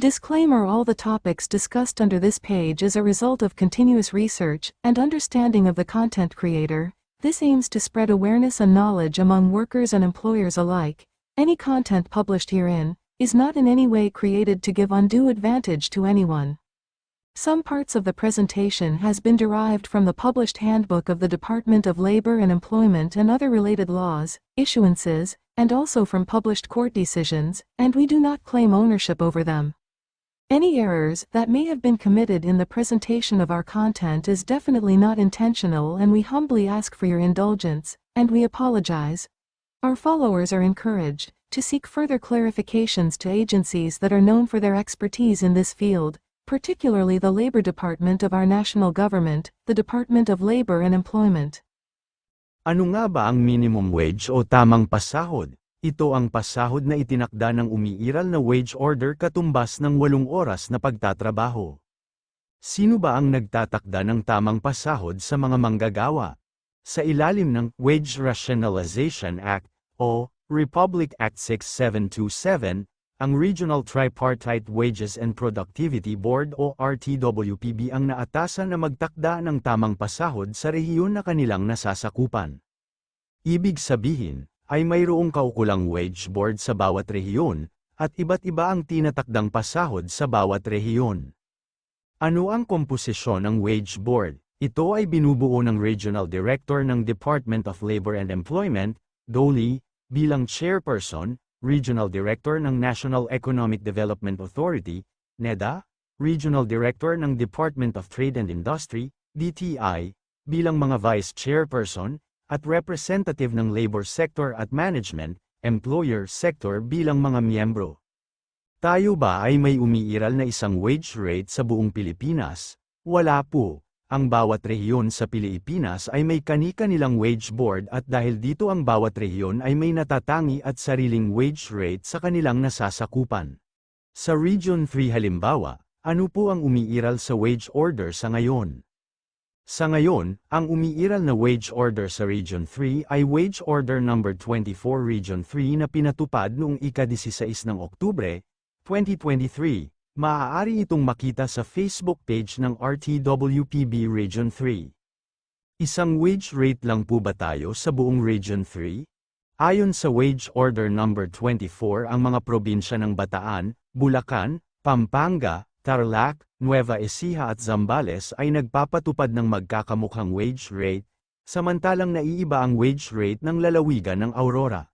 Disclaimer: all the topics discussed under this page is a result of continuous research and understanding of the content creator. This aims to spread awareness and knowledge among workers and employers alike. Any content published herein is not in any way created to give undue advantage to anyone. Some parts of the presentation has been derived from the published Handbook of the Department of Labor and Employment and other related laws, issuances, and also from published court decisions, and we do not claim ownership over them. Any errors that may have been committed in the presentation of our content is definitely not intentional, and we humbly ask for your indulgence, and we apologize. Our followers are encouraged to seek further clarifications to agencies that are known for their expertise in this field, particularly the Labor Department of our national government, the Department of Labor and Employment. Ano nga ba ang minimum wage o tamang pasahod? Ito ang pasahod na itinakda ng umiiral na wage order katumbas ng 8 oras na pagtatrabaho. Sino ba ang nagtatakda ng tamang pasahod sa mga manggagawa? Sa ilalim ng Wage Rationalization Act o Republic Act 6727, ang Regional Tripartite Wages and Productivity Board o RTWPB ang naatasan na magtakda ng tamang pasahod sa rehiyon na kanilang nasasakupan. Ibig sabihin, ay mayroong kaukulang wage board sa bawat rehiyon, at iba't iba ang tinatakdang pasahod sa bawat rehiyon. Ano ang komposisyon ng wage board? Ito ay binubuo ng Regional Director ng Department of Labor and Employment, DOLE, bilang Chairperson, Regional Director ng National Economic Development Authority, NEDA, Regional Director ng Department of Trade and Industry, DTI, bilang mga Vice Chairperson, at representative ng labor sector at management, employer sector bilang mga miyembro. Tayo ba ay may umiiral na isang wage rate sa buong Pilipinas? Wala po. Ang bawat rehiyon sa Pilipinas ay may kani-kanilang wage board at dahil dito ang bawat rehiyon ay may natatangi at sariling wage rate sa kanilang nasasakupan. Sa Region 3 halimbawa, ano po ang umiiral sa wage order sa ngayon? Sa ngayon, ang umiiral na wage order sa Region 3 ay Wage Order No. 24 Region 3 na pinatupad noong ika-16 ng Oktubre, 2023. Maaari itong makita sa Facebook page ng RTWPB Region 3. Isang wage rate lang po ba tayo sa buong Region 3? Ayon sa Wage Order No. 24, ang mga probinsya ng Bataan, Bulacan, Pampanga, Tarlac, Nueva Ecija at Zambales ay nagpapatupad ng magkakamukhang wage rate, samantalang naiiba ang wage rate ng lalawigan ng Aurora.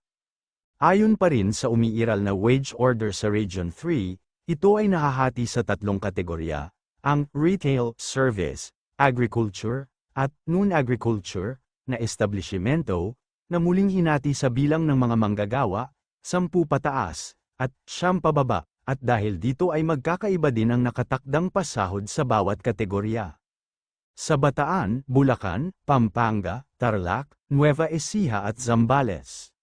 Ayon pa rin sa umiiral na wage order sa Region 3, ito ay nahahati sa 3 kategorya, ang retail, service, agriculture, at non-agriculture na establishmento, na muling hinati sa bilang ng mga manggagawa, 10 pataas, at 9 pababa. At dahil dito ay magkakaiba din ang nakatakdang pasahod sa bawat kategorya. Sa Bataan, Bulacan, Pampanga, Tarlac, Nueva Ecija at Zambales.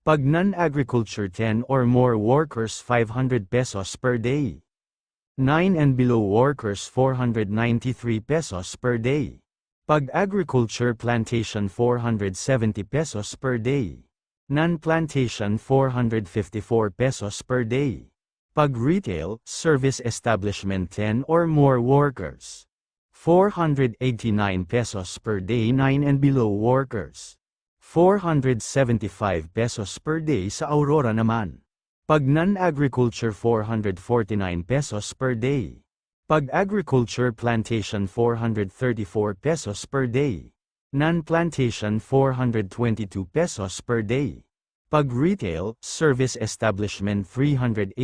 Pag non-agriculture 10 or more workers 500 pesos per day. 9 and below workers 493 pesos per day. Pag agriculture plantation 470 pesos per day. Non-plantation 454 pesos per day. Pag retail, service establishment 10 or more workers. 489 pesos per day 9 and below workers. 475 pesos per day sa Aurora naman. Pag non-agriculture 449 pesos per day. Pag agriculture plantation 434 pesos per day. Non-plantation 422 pesos per day. Pag retail, service establishment 384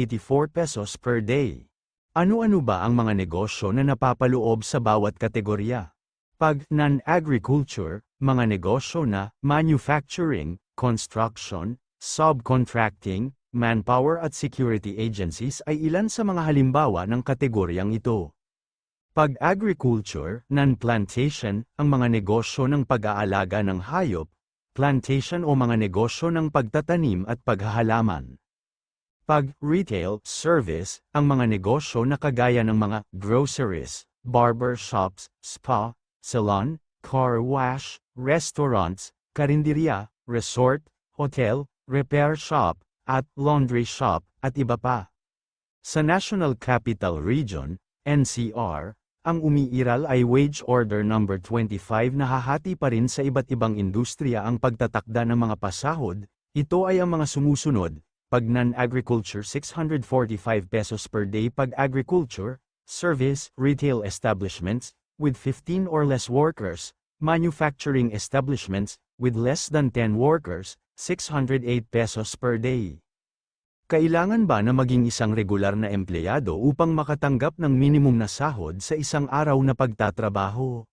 pesos per day. Ano-ano ba ang mga negosyo na napapaloob sa bawat kategorya? Pag non-agriculture, mga negosyo na manufacturing, construction, subcontracting, manpower at security agencies ay ilan sa mga halimbawa ng kategoryang ito. Pag agriculture, non-plantation, ang mga negosyo ng pag-aalaga ng hayop, plantation o mga negosyo ng pagtatanim at paghahalaman. Pag retail, service, ang mga negosyo na kagaya ng mga groceries, barber shops, spa, salon, car wash, restaurants, karinderya, resort, hotel, repair shop, at laundry shop, at iba pa. Sa National Capital Region, NCR, ang umiiral ay Wage Order No. 25 na hahati pa rin sa iba't ibang industriya ang pagtatakda ng mga pasahod. Ito ay ang mga sumusunod: pag non-agriculture 645 pesos per day, pag agriculture, service, retail establishments, with 15 or less workers, manufacturing establishments, with less than 10 workers, 608 pesos per day. Kailangan ba na maging isang regular na empleyado upang makatanggap ng minimum na sahod sa isang araw na pagtatrabaho?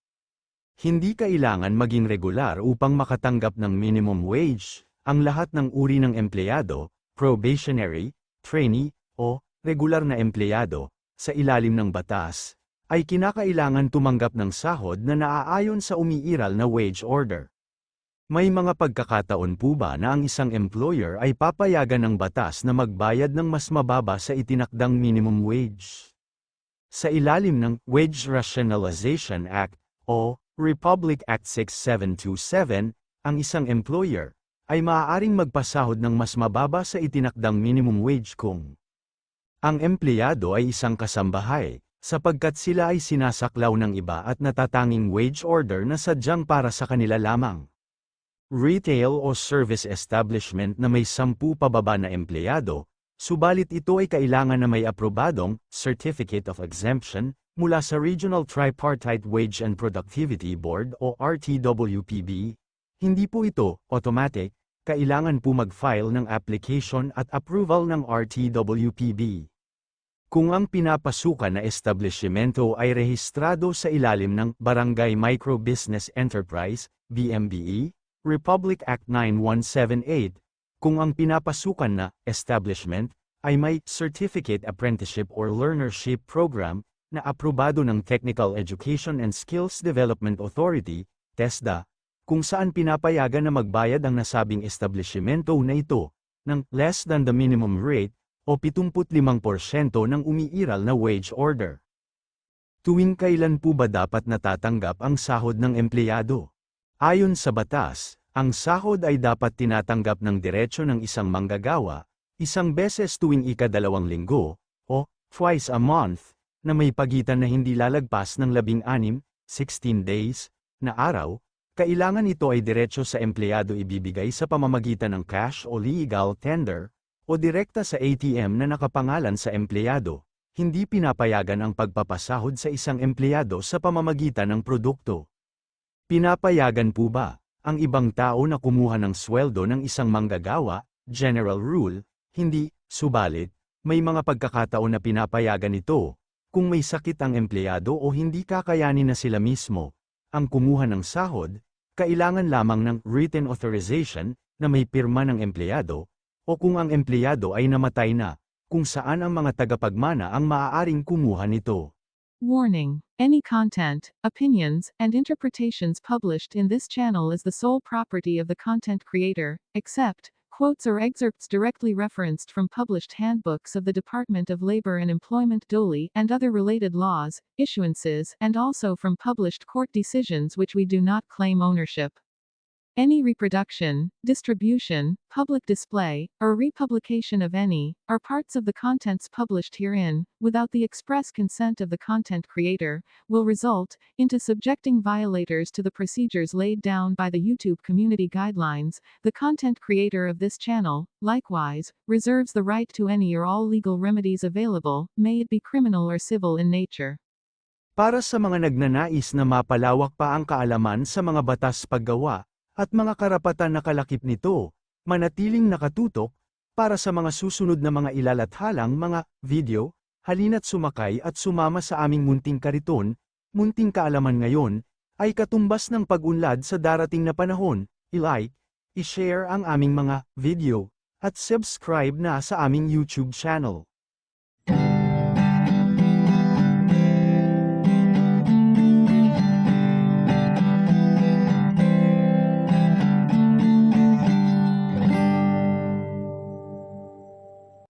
Hindi kailangan maging regular upang makatanggap ng minimum wage. Ang lahat ng uri ng empleyado, probationary, trainee, o regular na empleyado, sa ilalim ng batas, ay kinakailangan tumanggap ng sahod na naaayon sa umiiral na wage order. May mga pagkakataon po ba na ang isang employer ay papayagan ng batas na magbayad ng mas mababa sa itinakdang minimum wage? Sa ilalim ng Wage Rationalization Act, o Republic Act 6727, ang isang employer ay maaaring magpasahod ng mas mababa sa itinakdang minimum wage kung ang empleyado ay isang kasambahay, sapagkat sila ay sinasaklaw ng iba at natatanging wage order na sadyang para sa kanila lamang. Retail o service establishment na may 10 pababa na empleyado, subalit ito ay kailangan na may aprobadong Certificate of Exemption mula sa Regional Tripartite Wage and Productivity Board o RTWPB. Hindi po ito automatic, kailangan po mag-file ng application at approval ng RTWPB. Kung ang pinapasukan na establishmento ay rehistrado sa ilalim ng Barangay Micro Business Enterprise, BMBE, Republic Act 9178, kung ang pinapasukan na establishment ay may Certificate Apprenticeship or Learnership Program na aprobado ng Technical Education and Skills Development Authority, TESDA, kung saan pinapayagan na magbayad ang nasabing establishmento na ito ng less than the minimum rate o 75% ng umiiral na wage order. Tuwing kailan po ba dapat natatanggap ang sahod ng empleyado? Ayon sa batas, ang sahod ay dapat tinatanggap ng diretsyo ng isang manggagawa, isang beses tuwing ika-2 linggo, o twice a month, na may pagitan na hindi lalagpas ng 16 days, na araw. Kailangan ito ay diretsyo sa empleyado ibibigay sa pamamagitan ng cash o legal tender, o direkta sa ATM na nakapangalan sa empleyado. Hindi pinapayagan ang pagpapasahod sa isang empleyado sa pamamagitan ng produkto. Pinapayagan po ba ang ibang tao na kumuha ng sweldo ng isang manggagawa? General rule, hindi, subalit, may mga pagkakataon na pinapayagan ito, kung may sakit ang empleyado o hindi kakayanin na sila mismo ang kumuha ng sahod, kailangan lamang ng written authorization na may pirma ng empleyado, o kung ang empleyado ay namatay na, kung saan ang mga tagapagmana ang maaaring kumuha nito. Warning: any content, opinions, and interpretations published in this channel is the sole property of the content creator, except quotes or excerpts directly referenced from published handbooks of the Department of Labor and Employment (DOLE) and other related laws, issuances, and also from published court decisions which we do not claim ownership. Any reproduction, distribution, public display, or republication of any, or parts of the contents published herein, without the express consent of the content creator, will result into subjecting violators to the procedures laid down by the YouTube community guidelines. The content creator of this channel, likewise, reserves the right to any or all legal remedies available, may it be criminal or civil in nature. Para sa mga nagnanais na mapalawak pa ang kaalaman sa mga batas paggawa, at mga karapatan na kalakip nito, manatiling nakatutok, para sa mga susunod na mga ilalathalang mga video, halina't sumakay at sumama sa aming munting kariton. Munting kaalaman ngayon, ay katumbas ng pag-unlad sa darating na panahon. I-like, i-share ang aming mga video, at subscribe na sa aming YouTube channel.